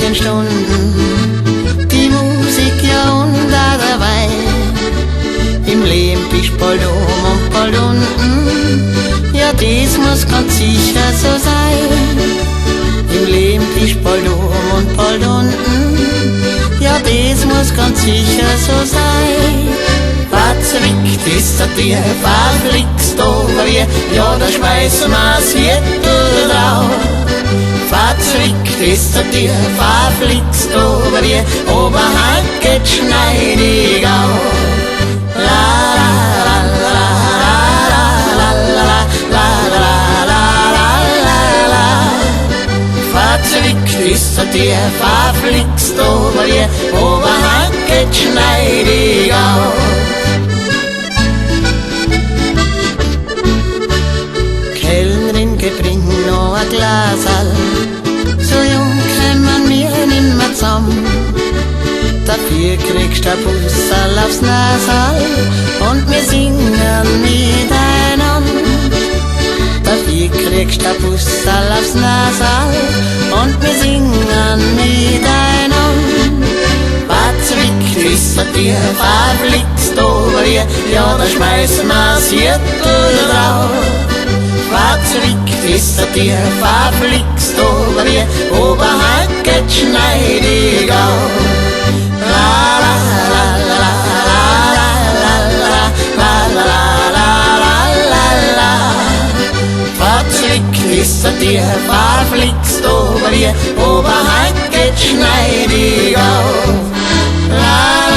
manchen Stunden die Musik ja unter der Weih. Im Leben bist bald oben und bald unten, ja das muss ganz sicher so sein. Im Leben bist bald oben und bald unten, ja das muss ganz sicher so sein. Verzwickt ist er dir, verflixt over wir, ja da schmeißen wir's Viertel drauf. Verzwickt ist er dir, verflixt over wir, Oberhand geht schneidig auf. La la la la la la la la la la la. Verzwickt ist er dir, verflixt over wir, Oberhand geht schneidig auf. Bring noch ein Glasal, so jung kämen wir nimmer zusammen. Dafür kriegst du ein Bussal aufs Nasal und wir singen miteinander. Dafür kriegst du ein Bussal aufs Nasal und wir singen miteinander. Verzwickt ist er dir, verflixt over dir, ja da schmeißen wir's Viertel drauf. Verzwickt ist er dir, verflixt over dir, Oberhand geht schneidig auf. La la la la la la la la la la la. Verzwickt ist er dir, verflixt over dir, Oberhand geht schneidig auf. La